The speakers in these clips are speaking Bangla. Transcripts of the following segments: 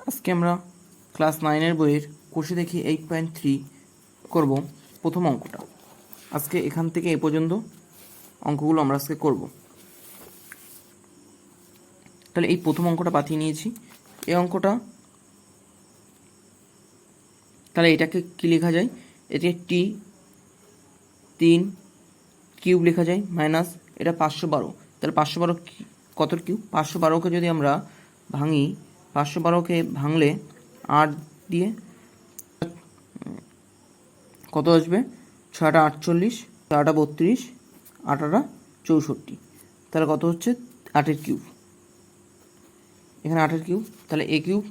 আজকে আমরা ক্লাস 9-এর বইয়ের কোষে দেখি 8.3 করব প্রথম অঙ্কটা। আজকে এখান থেকে এ পর্যন্ত অঙ্কগুলো আমরা আজকে করব। তাহলে এই প্রথম অঙ্কটা পাঠিয়ে নিয়েছি। এই অঙ্কটা তাহলে এটাকে কি লেখা যায়? এটাকে T3 কিউব লেখা যায় মাইনাস এটা 512। তাহলে 512 কত কিউব? 512কে যদি আমরা ভাঙি, 512কে ভাঙলে 8 দিয়ে কত আসবে? 6টা 48, 4টা 32, 8টা 64। তাহলে কত হচ্ছে? 8-এর কিউব। এখানে 8-এর কিউব, তাহলে এ কিউব,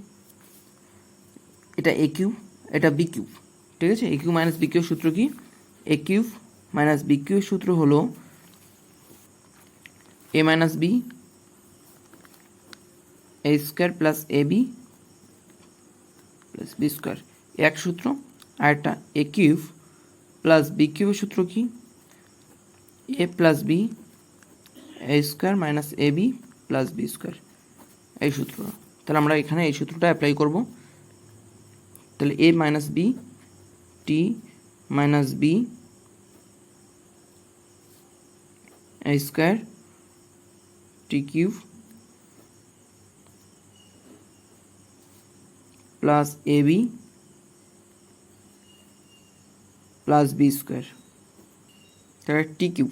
এটা এ কিউব, এটা বি কিউব। ঠিক আছে, এ কিউব মাইনাস বি কিউব সূত্র কি? A cube minus B cube সূত্র হলো এ minus B A square plus A B plus B square, এক সূত্র। আর একটা এ কিউব প্লাস বি কিউবের সূত্র কি? এ plus B A square minus A B plus B square, এই সূত্রটা। তাহলে আমরা এখানে এই সূত্রটা অ্যাপ্লাই করব। তাহলে A minus B T minus B A square T cube plus A B plus B square, তাহলে টি কিউব।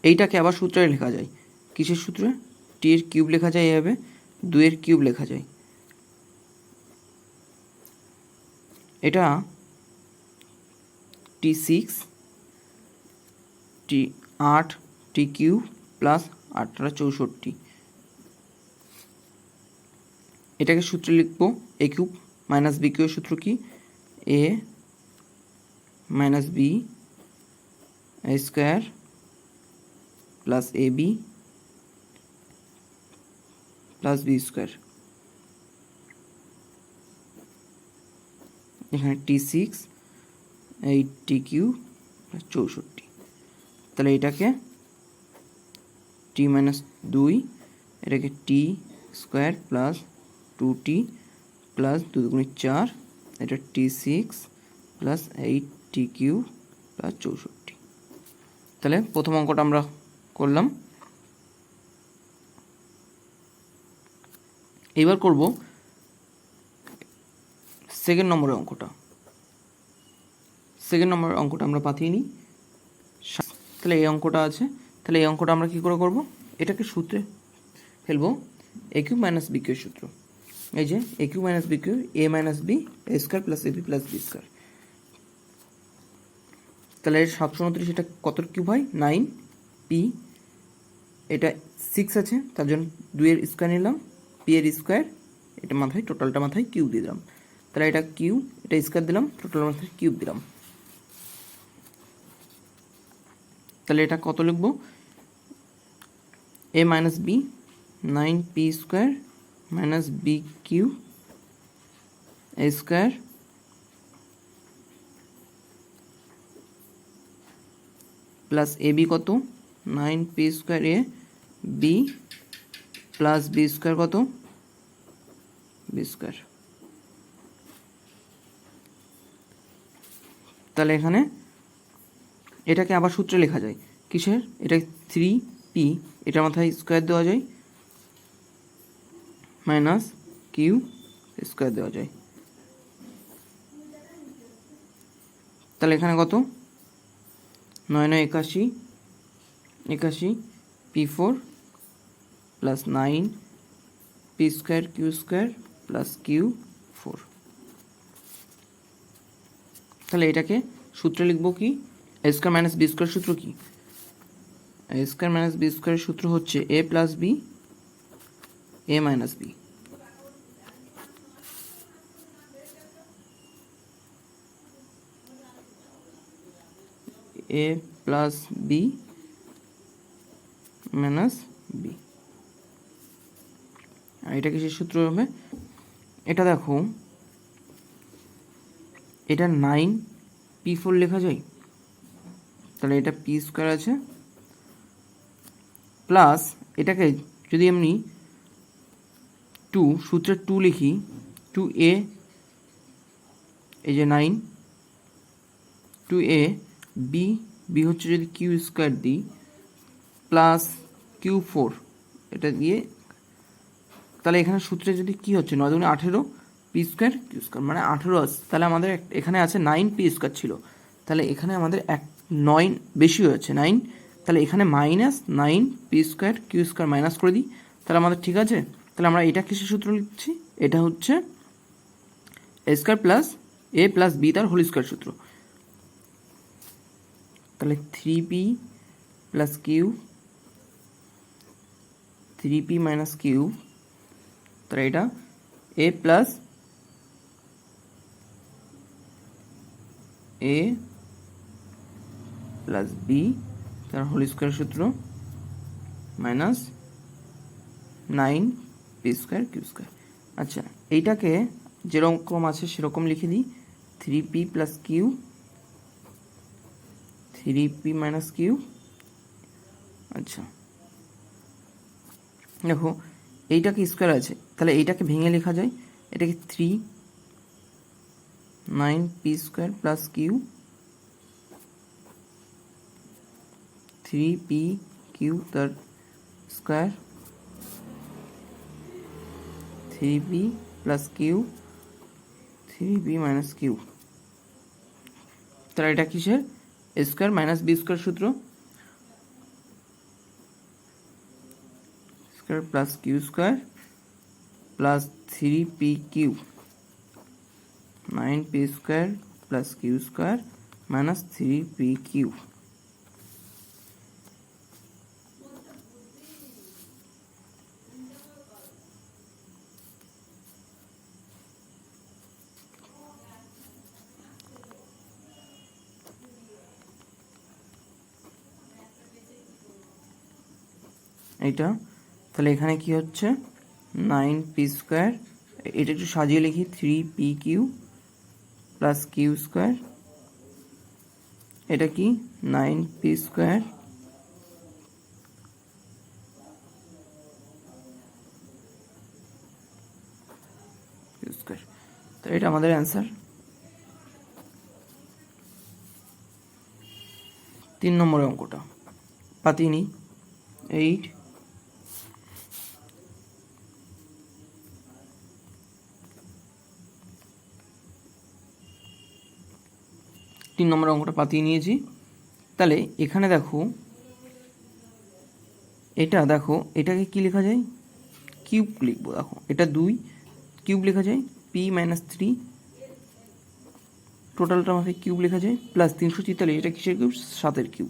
এইটাকে আবার সূত্রে লেখা যায়। কিসের সূত্রে? টি এর কিউব লেখা যায় এভাবে, 2-এর কিউব লেখা যায়। এটা T6 8 টি কিউব প্লাস 8টা 64। এটাকে সূত্রে লিখব এ কিউব মাইনাস বি কিউবের সূত্র কি? এ minus B A square plus A B plus B square. এখানে T6 8 টি কিউব প্লাস 64। তাহলে এটাকে টি মাইনাস 2, এটাকে টি স্কোয়ার প্লাস 2t প্লাস 2 × 4, এটা T6 প্লাস 8 টি কিউব প্লাস 64। তাহলে প্রথম অঙ্কটা আমরা করলাম। এবার করব সেকেন্ড নম্বরের অঙ্কটা। সেকেন্ড নম্বরের অঙ্কটা আমরা পাঠিয়ে নিই। তাহলে এই অঙ্কটা আছে। তাহলে এই অঙ্কটা আমরা কী করে করব? এটাকে সূত্রে ফেলবো, এ কিউব মাইনাস বি কিউর সূত্র। এই যে এ cube minus B Q, A minus B A square plus A B plus B square. তাহলে 729, এটা কত কিউব হয়? 9 পি, এটা 6 আছে তার জন্য 2-এর স্কোয়ার নিলাম, পি এর স্কোয়ার, এটা মাথায় টোটালটা মাথায় কিউব দিয়ে দিলাম। তাহলে এটা কিউব, এটা স্কোয়ার দিলাম, টোটাল মাথায় কিউব দিলাম। তাহলে এটা কত লিখব? A minus B 9 P square minus B Q A square plus A B কত? 9 P square A B plus B square কত? B square. তাহলে এখানে এটাকে আবার সূত্রে লেখা যায়। কিসের? এটা 3p, এটার মাথায় স্কোয়ার দেওয়া যায় মাইনাস কিউ স্কোয়ার দেওয়া যায়। তাহলে এখানে কত? 9 9 81, 81 p4 plus 9 P square Q square plus Q 4। তাহলে এটাকে সূত্রে লিখব কি? A square minus B square সূত্র কি? এ স্কোয়ার মাইনাস বি স্কোয়ারের সূত্র হচ্ছে A plus B A minus B. A plus B minus B. আর এটা কিসের সূত্র হবে? এটা দেখো, এটা 9 p4 লেখা যায়। তাহলে এটা পি স্কোয়ার আছে প্লাস এটাকে যদি আমি 2 সূত্রে 2 লিখি, 2a এই যে 9, 2a b হচ্ছে যদি কিউ স্কোয়ার দিই প্লাস Q4 এটা দিয়ে, তাহলে এখানে সূত্রে যদি কি হচ্ছে 9 দুগুণে 18 পি স্কোয়ার কিউ স্কোয়ার মানে 18 আছে, তাহলে আমাদের এখানে আছে 9 পি স্কোয়ার ছিল, তাহলে এখানে আমাদের 9 বেশি হয়েছে 9, তাহলে এখানে -9 P square Q square minus করে দিই, তাহলে আমাদের ঠিক আছে। তাহলে আমরা এটা কিসের সূত্র লিখছি, এটা হচ্ছে এ square plus A plus B তার হোল স্কোয়ার সূত্র। তাহলে 3p plus Q 3p minus Q, তাহলে এটা A plus A plus B তার হোল স্কোয়ার সূত্র minus 9 P square Q square. আচ্ছা, এইটাকে যেরকম আছে সেরকম লিখে দিই, 3p plus Q 3p minus Q. আচ্ছা দেখো এইটাকে স্কোয়ার আছে, তাহলে এইটাকে ভেঙে লেখা যায়, এটাকে 9p square plus Q 3p Q তার square 3p plus Q 3p minus Q. তাহলে এটা কিসের A square minus B square সূত্র, square plus Q square plus 3p Q 9p square plus Q square minus 3p Q. এইটা তাহলে এখানে কি হচ্ছে 9p স্কোয়ার, এটা একটু সাজিয়ে লিখি 3p Q plus Q square, এটা কি 9p স্কোয়ার কিউ স্কোয়ার। তো এটা আমাদের অ্যান্সার। 3 নম্বরের অঙ্কটা পাতিয়ে নিই। 8 3 নম্বর অঙ্কটা পাতিয়ে নিয়েছি। তাহলে এখানে দেখো এটাকে কি লেখা যায়, কিউব লিখবো। দেখো এটা 2 কিউব লেখা যায় p মাইনাস 3, টোটালটা আমাকে কিউব লেখা যায় প্লাস 343, এটা কিসের কিউব 7-এর কিউব।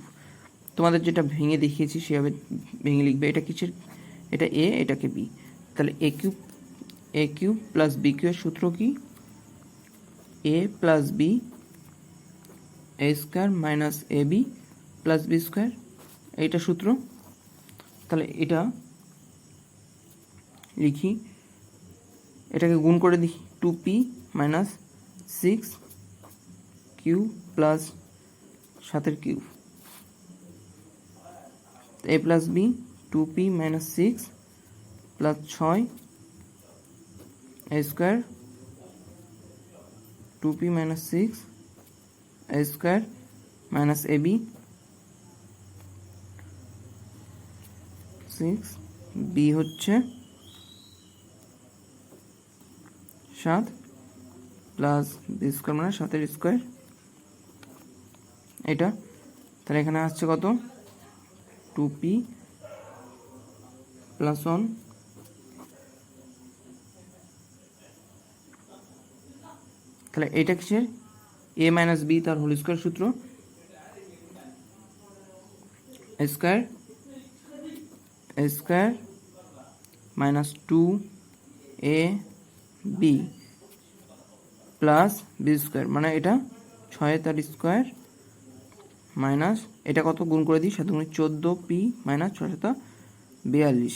তোমাদের যেটা ভেঙে দেখিয়েছি সেভাবে ভেঙে লিখবে, এটা কিসের, এটা এ এটাকে বি, তাহলে এ কিউব প্লাস বি কিউবের সূত্র কি এ plus B A square minus A B plus B square, এইটা সূত্র। তাহলে এটা লিখি, এটাকে গুণ করে দেখি 2p মাইনাস 6 কিউ প্লাস 7-এর cube, A plus B 2p minus 6 plus 6 A square 2p minus 6 A square minus A B 6 B হচ্ছে 7 প্লাস বি স্কোয়ার মানে 7-এর স্কোয়ার এটা। তাহলে এখানে আসছে কত 2p প্লাস 1, তাহলে এটা কিসের এ মাইনাস বি তার হোল স্কোয়ার সূত্র, square minus 2a B plus B square মানে এটা 6 তার স্কোয়ার মাইনাস এটা কত গুণ করে দিই 7 গুণে 14p মাইনাস 6 42,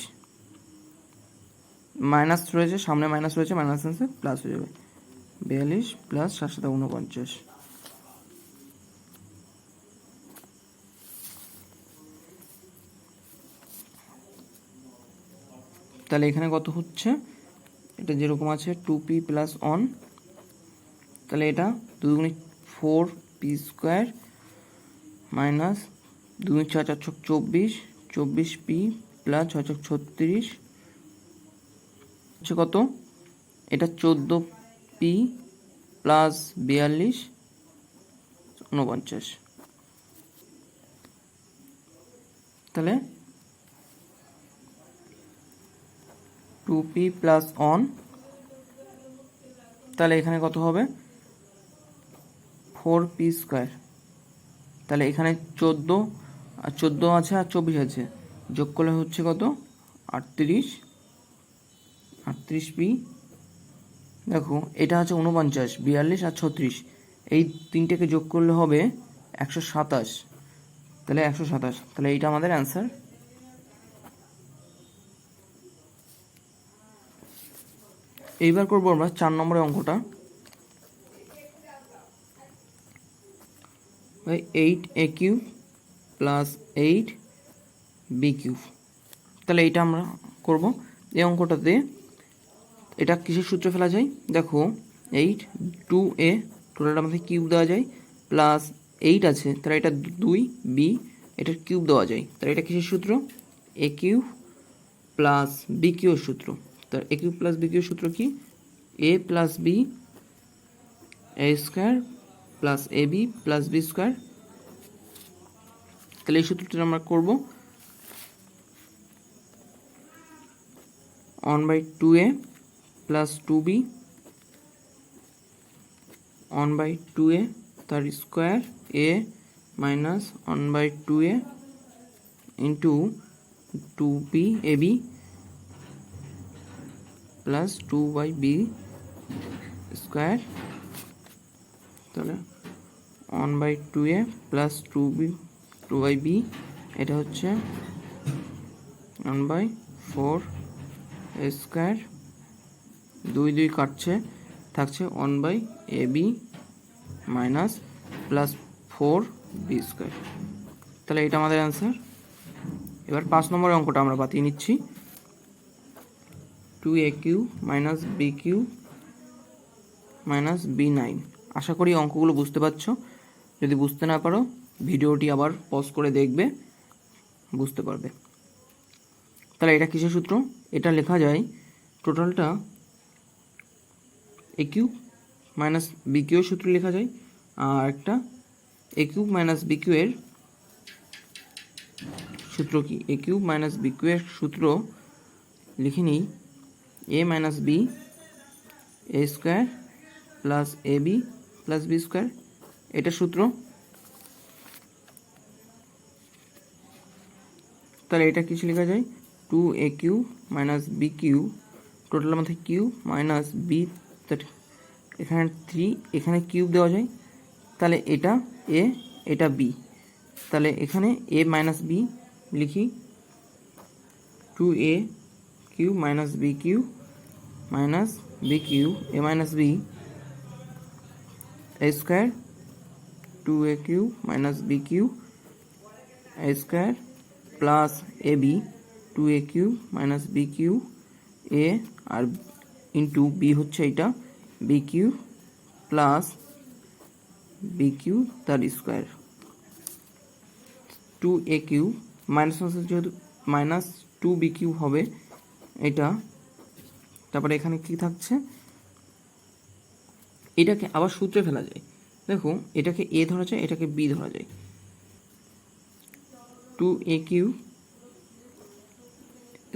মাইনাস রয়েছে সামনে মাইনাস রয়েছে মাইনাস আছে প্লাস হয়ে যাবে 42 প্লাস 7 49। তাহলে এখানে কত হচ্ছে এটা যেরকম আছে 2p প্লাস 1, তাহলে এটা 2 গুণে 4p স্কোয়ার মাইনাস 2 গুণে 4 4 24, 24p প্লাস 6 6 36 হচ্ছে কত? এটা 14p প্লাস 42 49। তাহলে 2p প্লাস 1, তাহলে এখানে কত হবে? 4p square. তাহলে এখানে 14 আর 14 আছে আর 24 আছে, যোগ করলে হচ্ছে কত? 38p। দেখো এটা আছে 49, 42 আর 36, এই তিনটেকে যোগ করলে হবে 127। তাহলে 127, তাহলে এইটা আমাদের অ্যান্সার। এইবার করবো আমরা 4 নম্বরের অঙ্কটা। 8a³ plus 8b³। তাহলে এইটা আমরা করব। এই অঙ্কটাতে এটা কিসের সূত্রে ফেলা যায়? দেখো 8 2a টোটালটা আমাদের কিউব দেওয়া যায়, প্লাস 8 আছে, তাহলে এটা 2b, এটার কিউব দেওয়া যায়, তাহলে এটা কিসের সূত্র? a³ প্লাস b³ এর সূত্র। তার a³ প্লাস b³ এর সূত্র কি? a plus b a square plus ab plus b square. তাহলে এই সূত্রটা আমরা করব 1/2a প্লাস 2b 1/2a তার square a minus 1/2a into 2b ab plus 2/b square. তাহলে 1/2a প্লাস 2/b, এটা হচ্ছে 1/4 স্কোয়ার, 2 2 কাটছে, থাকছে 1/ab minus plus 4b square. তাহলে এটা আমাদের অ্যান্সার। এবার 5 নম্বরের অঙ্কটা আমরা বাতিয়ে নিচ্ছি। 2a³ minus b³ minus b9। আশা করি অঙ্কগুলো বুঝতে পারছো। যদি বুঝতে না পারো ভিডিওটি আবার পজ করে দেখবে, বুঝতে পারবে। তাহলে এটা কিসের সূত্র? এটা লেখা যায় টোটালটা a³ মাইনাস b³ এর সূত্র লেখা যায়, আর একটা a³ মাইনাস b³ এর সূত্র কি? a³ মাইনাস b³ এর সূত্র লিখে নিই, a minus b a square plus ab plus b square, এটা সূত্র। তাহলে এটা কিছু লেখা যায় 2a³ মাইনাস b³ টোটাল মধ্যে কিউ মাইনাস বি, এখানে 3, এখানে কিউব দেওয়া যায়, তাহলে এটা a এটা b, তাহলে এখানে a মাইনাস b লিখি 2a³ minus b³ minus b³ a minus b a square 2a³ minus b³ a square plus ab 2a³ minus b³ a আর ইন্টু b হচ্ছে এটা b³ প্লাস b³ তার স্কোয়ার 2a³ মাইনাস যেহেতু মাইনাস 2b³ হবে এটা। তারপরে এখানে কি থাকছে? এটাকে আবার সূত্রে ফেলা যায়। দেখো এটাকে a ধরা যায়, এটাকে b ধরা যায়। 2a³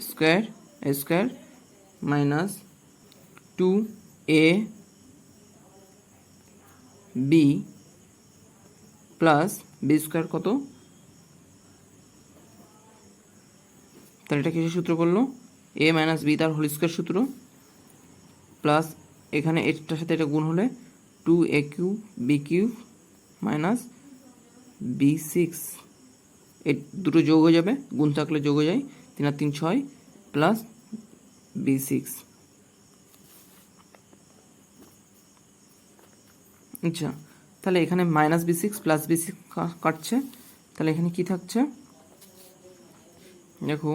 square a square minus 2ab plus b square কত? তাহলে এটা কিসের সূত্র করলো? a মাইনাস b তার হোল স্কোয়ার সূত্র, প্লাস এখানে এটার সাথে এটা গুণ হলে 2a³ b³ মাইনাস b6, এই দুটো যোগ হয়ে যাবে, গুণ থাকলে যোগ হয়ে যায়, 3 আর 3 6 প্লাস b6। আচ্ছা, তাহলে এখানে মাইনাস b6 প্লাস b6 কাটছে, তাহলে এখানে কি থাকছে? দেখো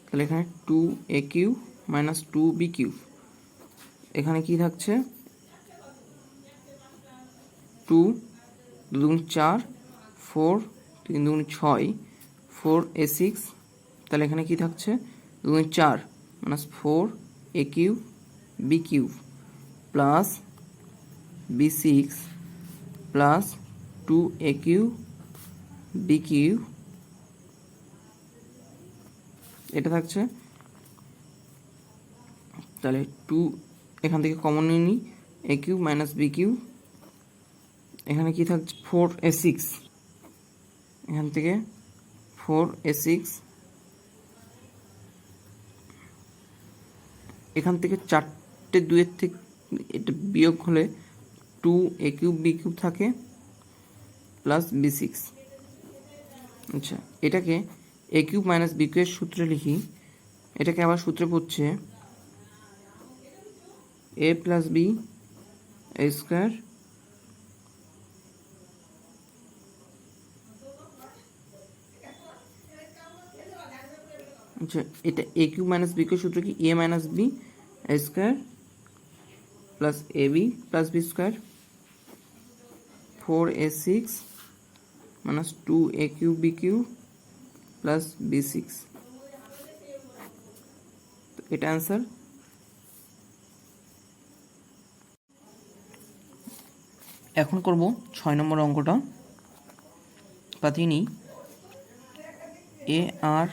তাহলে এখানে 2a³ মাইনাস 2b³ এখানে কি থাকছে 2 2 দুগুণ 4 4 3 দুগুণ 6 4a6 তাহলে এখানে কি থাকছে 2 দুগুণ 4 minus 4a cube B cube plus b6 plus 2a cube B cube এটা থাকছে। তাহলে 2 এখান থেকে কমন নিয়ে নিই a cube minus B cube এখানে কি থাকছে 4a6 এখান থেকে 4a6 এখান থেকে 4টে 2-এর থেকে এটা বিয়োগ হলে 2a কিউব বি কিউব থাকে প্লাস b6। আচ্ছা এটাকে a কিউব মাইনাস বি কিউবের সূত্রে লিখি। এটাকে আবার সূত্রে পড়ছে a plus B a square আচ্ছা এটা a কিউব মাইনাস বি কিউবের সূত্র কি a minus B a square plus A B plus B square 4a6 minus 2a cube B cube plus b6 এটা অ্যান্সার। এখন করব 6 নম্বর অঙ্কটা। পাতিয়ে নিই এ আর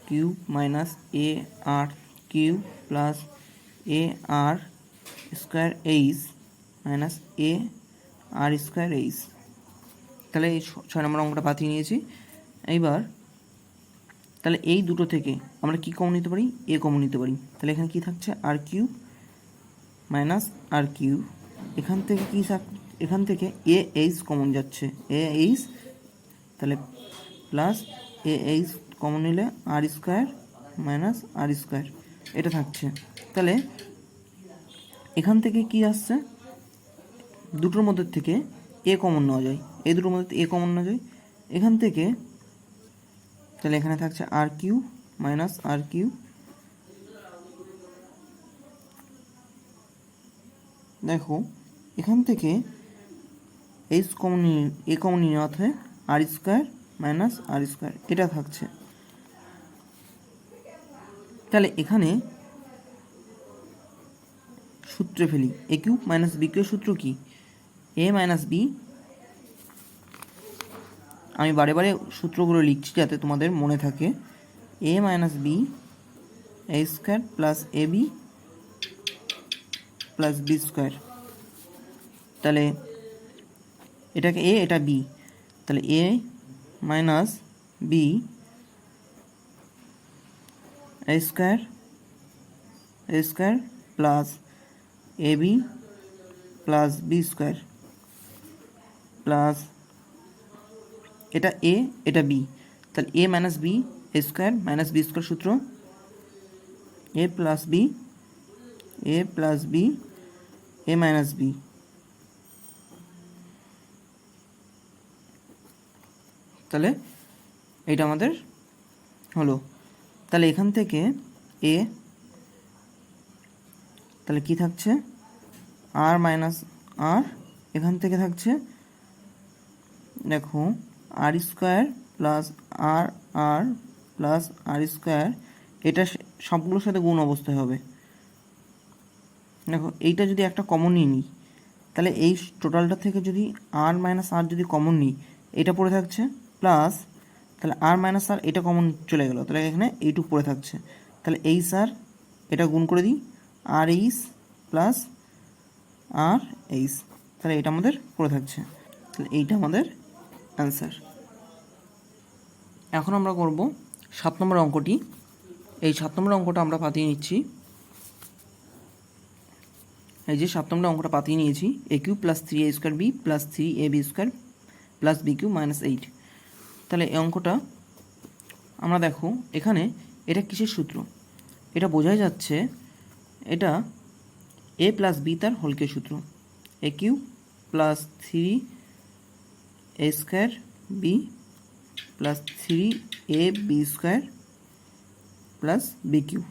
কিউব মাইনাস এ আর কিউব প্লাস এ আর স্কোয়ার এইচ মাইনাস এ আর স্কোয়ার এইচ। তাহলে এই 6 নম্বর অঙ্কটা পাতিয়ে নিয়েছি। এইবার তাহলে এই দুটো থেকে আমরা কি কমন নিতে পারি এ কমন নিতে পারি। তাহলে এখানে কি থাকছে আর কিউব মাইনাস আর কিউব এখান থেকে কি এখান থেকে এ এইচ কমন যাচ্ছে এ এইচ তাহলে প্লাস এ এইচ কমন নিলে আর স্কোয়ার মাইনাস আর স্কোয়ার এটা থাকছে। তাহলে এখান থেকে কি আসছে দুটোর মধ্যে থেকে এ কমন নেওয়া যায় এই দুটোর মধ্যে এ কমন নেওয়া যায় এখান থেকে। তাহলে এখানে থাকছে আর কিউ মাইনাস আর কিউ দেখো এখান থেকে এইচ কমন এ কমন নিয়ে নেওয়া হয় আর স্কোয়ার মাইনাস আর স্কোয়ার এটা থাকছে। তাহলে এখানে সূত্রে ফেলি এ কিউব মাইনাস বি কিউবের সূত্র কি এ মাইনাস বি। আমি বারে বারে সূত্রগুলো লিখছি যাতে তোমাদের মনে থাকে A minus B A square plus A B plus B square. তাহলে এটাকে এ এটা বি তাহলে A minus B A square plus A B plus B square plus এটা এ এটা বি তাহলে A minus B A square minus B square সূত্র A plus B A minus B. তাহলে এইটা আমাদের হলো। তাহলে এখান থেকে এ তাহলে কি থাকছে আর মাইনাস আর এখান থেকে থাকছে দেখো আর স্কোয়ার প্লাস আর আর প্লাস আর স্কোয়ার এটা সবগুলোর সাথে গুণ অবস্থায় হবে। দেখো এইটা যদি একটা কমন নিয়ে নিই তাহলে এই টোটালটা থেকে যদি আর মাইনাস আর যদি কমন নিই এটা পড়ে থাকছে প্লাস তাহলে আর মাইনাস আর এটা কমন চলে গেল তাহলে এখানে এইটুকু পড়ে থাকছে। তাহলে এইচ আর এটা গুণ করে দিই আর এইচ প্লাস আর এইচ তাহলে এটা আমাদের পড়ে থাকছে। তাহলে এইটা আমাদের অ্যান্সার। এখন আমরা করব 7 নম্বর অঙ্কটি। এই 7 নম্বর অঙ্কটা আমরা পাতিয়ে নিচ্ছি। এই যে 7 নম্বর অঙ্কটা পাতিয়ে নিয়েছি A cube plus 3a square B plus 3ab square plus B cube minus 8। তাহলে এই অঙ্কটা আমরা দেখো এখানে এটা কিসের সূত্র এটা বোঝাই যাচ্ছে এটা এ প্লাস বি তার হোলকের সূত্র A cube plus 3a square B plus 3ab square plus B cube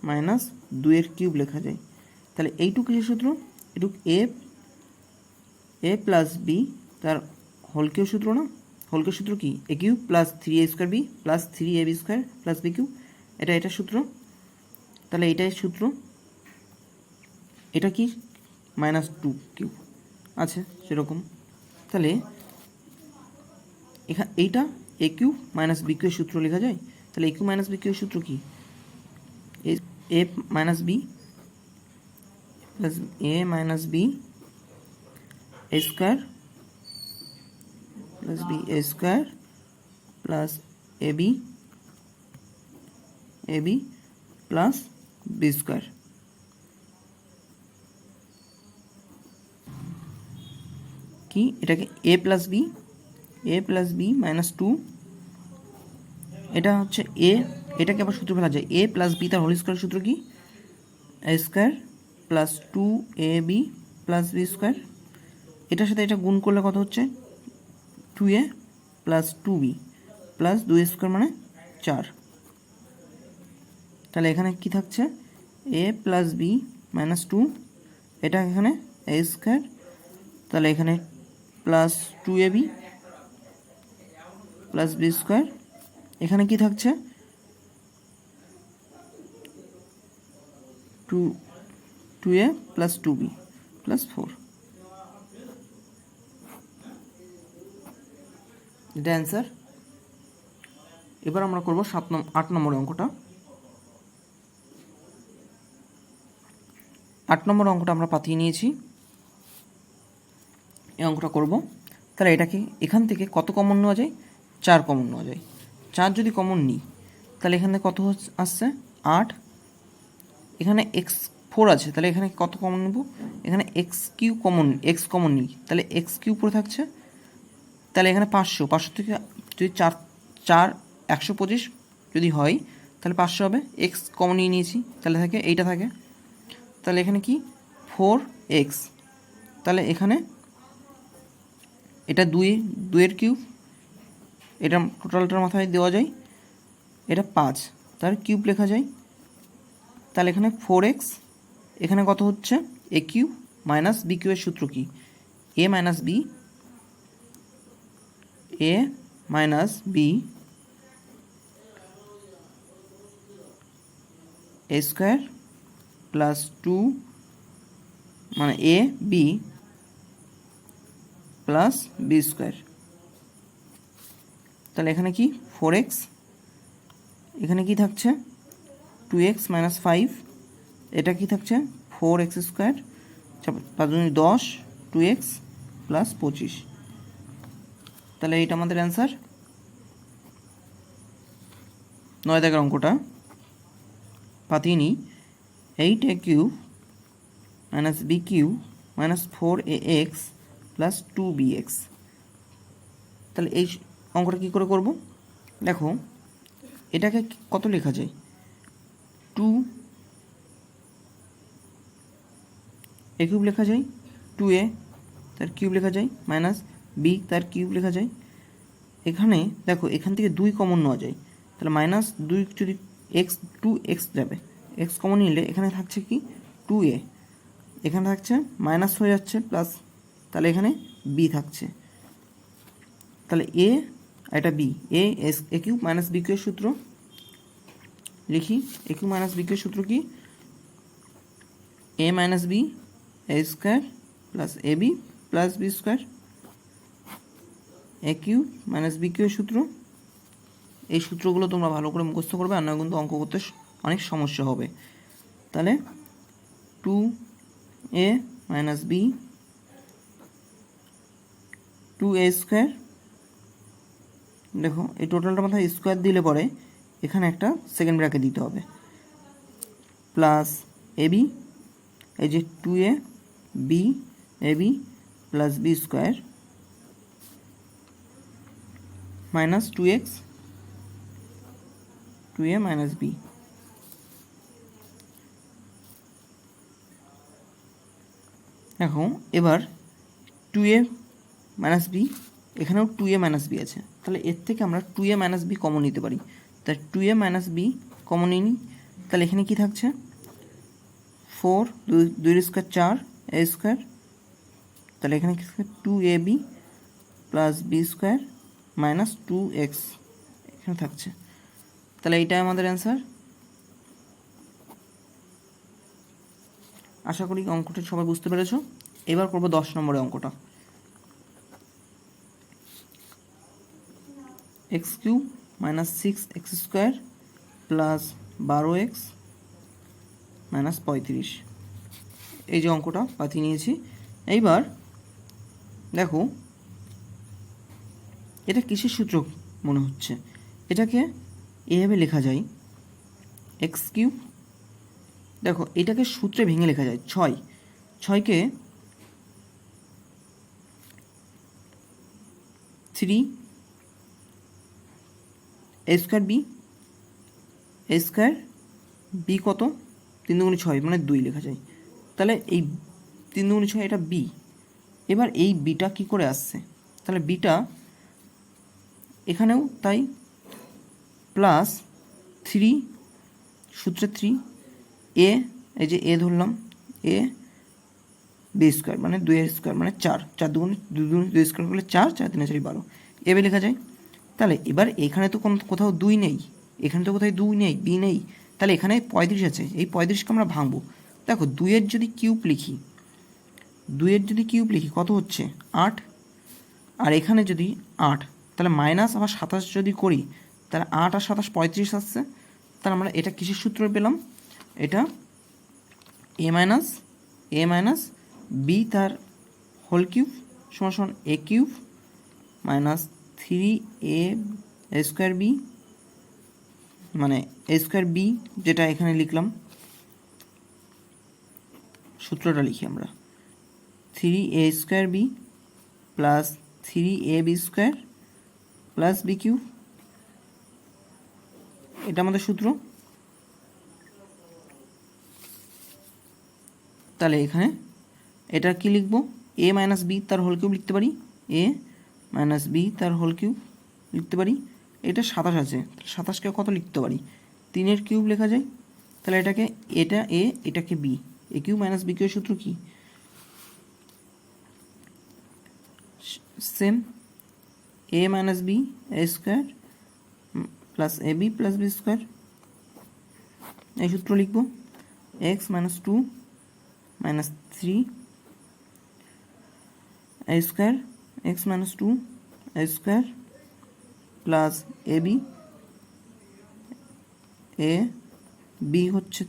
minus 2 cube লেখা যায়। তাহলে এইটুকু কিসের সূত্র? এটুকু এ প্লাস বি তার হোলকের সূত্র না? হোলকের সূত্র কি? A cube plus 3a square B plus 3ab square plus B cube. এটা সূত্র। তাহলে এটাই সূত্র। এটা কি? -2 কিউব আছে সেরকম। তাহলে এইটা এ কিউব মাইনাস বি কিউবের সূত্র লেখা যায়। তাহলে এ কিউব মাইনাস বি কিউবের সূত্র কি? এ minus B plus A minus B A square plus B A square plus A B plus B square. কি? এটাকে এ প্লাস বি -2, এটা হচ্ছে এ। এটাকে আবার সূত্র ফেলা যায়। এ প্লাস বি তার হোল স্কোয়ার সূত্র কি? A square plus 2ab plus B square. এটার সাথে এটা গুণ করলে কত হচ্ছে? 2a plus 2b plus 2 square মানে 4। তাহলে এখানে কি থাকছে? এ প্লাস বি -2, এটা এখানে এ স্কোয়ার, তাহলে এখানে plus 2ab plus B square. এখানে কি থাকছে? 2a plus 2b plus 4। এটা অ্যান্সার। এবার আমরা করবো 8 নম্বর অঙ্কটা। 8 নম্বর অঙ্কটা আমরা পাতিয়ে নিয়েছি। এই অঙ্কটা করব। তাহলে এটাকে এখান থেকে কত কমন নেওয়া যায়? 4 কমন নেওয়া যায়। 4 যদি কমন নিই তাহলে এখানে কত আসছে? 8। এখানে x4 আছে, তাহলে এখানে কত কমন নেব? এখানে এক্স কমন নিই, তাহলে এক্স কিউ পড়ে থাকছে। তাহলে এখানে 500 থেকে যদি 4 125 যদি হয় তাহলে 500 হবে। এক্স কমন নিয়েছি, তাহলে থাকে এইটা থাকে। তাহলে এখানে কি? 4x। তাহলে এখানে এটা 2 কিউব, এটা টোটালটার মাথায় দেওয়া যায়। এটা 5, তার কিউব লেখা যায়। তাহলে এখানে 4x, এখানে কত হচ্ছে? এ কিউব মাইনাস বি কিউবের সূত্র কি? এ minus B A square plus 2 মানে এ বি প্লাস বি স্কোয়ার। তাহলে এখানে কি? 4x, এখানে কি থাকছে? 2x - 5, এটা কি থাকছে? 4x square 5×10 2x plus 25। তাহলে এইটা আমাদের অ্যান্সার। 9 দাগের অঙ্কটা পাতিয়ে নিই। 8a cube minus B cube minus 4ax plus 2bx। তাহলে এই অঙ্কটা কী করে করব? দেখো এটাকে কত লেখা যায়? 2a কিউব লেখা যায়, 2a তার কিউব লেখা যায় মাইনাস বি তার কিউব লেখা যায়। এখানে দেখো এখান থেকে 2 কমন নেওয়া যায়, তাহলে -2 যদি x যাবে, x কমন নিলে এখানে থাকছে কি? 2a, এখানে থাকছে মাইনাস হয়ে যাচ্ছে প্লাস, তাহলে এখানে বি থাকছে। তাহলে এ এটা B, A cube minus B কিউবের সূত্র লিখি। এ কিউব মাইনাস বি কিউবের সূত্র কি? এ minus B A square plus A B plus B square. A cube minus B কিউবের সূত্র। এই সূত্রগুলো তোমরা ভালো করে মুখস্থ করবে, আর নয় কিন্তু অঙ্ক করতে অনেক সমস্যা হবে। তাহলে 2a minus B 2a square, দেখো এই টোটালটা মাথায় স্কোয়ার দিলে পরে এখানে একটা সেকেন্ড ব্র্যাকেট দিতে হবে, প্লাস এবি, এই যে 2a B A B plus B square minus 2x 2a minus B. দেখো এবার 2a মাইনাস বি, এখানেও 2a মাইনাস বি আছে, তাহলে এর থেকে আমরা 2a মাইনাস বি কমন নিতে পারি। তাই 2a মাইনাস বি কমন নিই, তাহলে এখানে কি থাকছে 4 2 স্কোয়ার 4 a স্কোয়ার, তাহলে এখানে কি থাকছে 2ab plus B square minus 2x এখানে থাকছে। তাহলে এইটাই আমাদের অ্যান্সার। আশা করি অঙ্কটা সবাই বুঝতে পেরেছো। এবার করবো 10 নম্বরের অঙ্কটা। X cube minus 6x square plus 12x minus 35, এই যে অঙ্কটা পাঠিয়ে নিয়েছি। এইবার দেখো এটা কিসের সূত্র মনে হচ্ছে, এটাকে এভাবে লেখা যায় এক্স কিউব, দেখো এটাকে সূত্রে ভেঙে লেখা যায় 6কে 3 a square B, a square B কত 3 দুগুণে 6 মানে 2 লেখা যায়। তাহলে এই 3 দুগুণে 6 এটা বি। এবার এই বিটা কি করে আসছে, তাহলে বিটা এখানেও তাই প্লাস 3 সূত্রে 3 এ, এই যে এ ধরলাম এ বি স্কোয়ার মানে 2 স্কোয়ার মানে 4 4 দুগুণে 2 স্কোয়ার করলে 4 4 3 4 12 এভাবে লেখা যায়। তাহলে এবার এখানে তো কোথাও 2 নেই, এখানে তো কোথাও 2 নেই, বি নেই, তাহলে এখানে 35 আছে, এই 35কে আমরা ভাঙবো। দেখো 2-এর যদি কিউব লিখি, 2-এর যদি কিউব লিখি কত হচ্ছে 8, আর এখানে যদি 8, তাহলে মাইনাস আবার 27 যদি করি তাহলে 8 আর 27 35 আসছে। তাহলে আমরা এটা কিসের সূত্র পেলাম, এটা এ মাইনাস বি তার হোল কিউব সমান সমান A cube minus 3a square B, মানে এ স্কোয়ার বি যেটা এখানে লিখলাম, সূত্রটা লিখি আমরা 3a square B plus 3ab square plus B cube, এটা আমাদের সূত্র। তাহলে এখানে এটা কি লিখবো, এ মাইনাস বি তার হোল কিউব লিখতে পারি, এ মাইনাস বি তার হোল কিউব লিখতে পারি। এটা 27 আছে, 27কে কত লিখতে পারি 3-এর কিউব লেখা যায়। তাহলে এটাকে এটা এ এটাকে B, A cube minus B কিউবের সূত্র কি same, A minus B A square plus A B plus B square, এই সূত্র লিখবো। X minus 2 minus 3 a square X minus 2 a square plus A B, A B হচ্ছে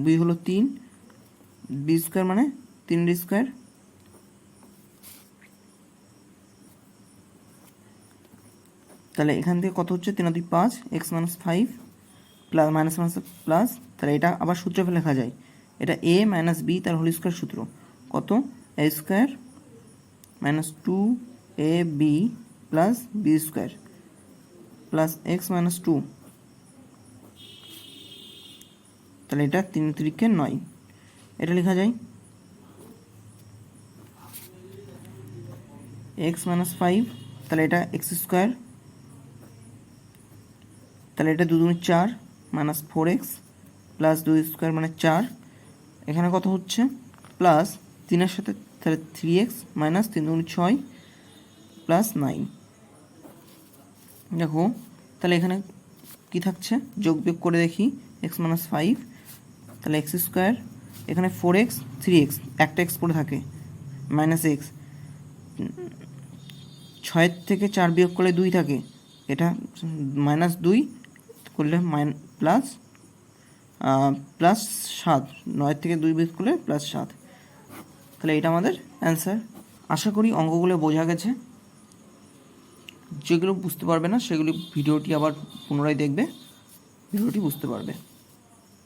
বি হলো 3 বি স্কোয়ার মানে 3 স্কোয়ার, তাহলে এখান থেকে কত হচ্ছে 3 2 5 x minus 5 plus minus minus plus, তাহলে এটা আবার সূত্রে লেখা যায়, এটা এ মাইনাস বি তার হোল স্কোয়ার সূত্র কত A square minus 2ab plus B square plus x minus 2, তাহলে এটা 3 3 9, এটা লেখা যায় এক্স মাইনাস 5, তাহলে এটা এক্স স্কোয়ার, তাহলে এটা 2 2 4 মাইনাস 4x প্লাস 2 স্কোয়ার মানে 4, এখানে কত হচ্ছে প্লাস 3-এর সাথে তাহলে 3x মাইনাস 3 2 6 প্লাস 9। দেখো তাহলে এখানে কি থাকছে যোগ বিয়োগ করে দেখি, এক্স মাইনাস 5 তাহলে এক্স স্কোয়ার, এখানে 4x 3x একটা এক্স পড়ে থাকে মাইনাস এক্স, 6 থেকে 4 বিয়োগ করলে 2 থাকে, এটা মাইনাস 2 করলে প্লাস প্লাস 7, 9 থেকে 2 বিয়োগ করলে প্লাস 7, তাহলে এটা আমাদের অ্যান্সার। আশা করি অঙ্কগুলো বোঝা গেছে, যেগুলো বুঝতে পারবে না সেগুলি ভিডিওটি আবার পুনরায় দেখবে, ভিডিওটি বুঝতে পারবে।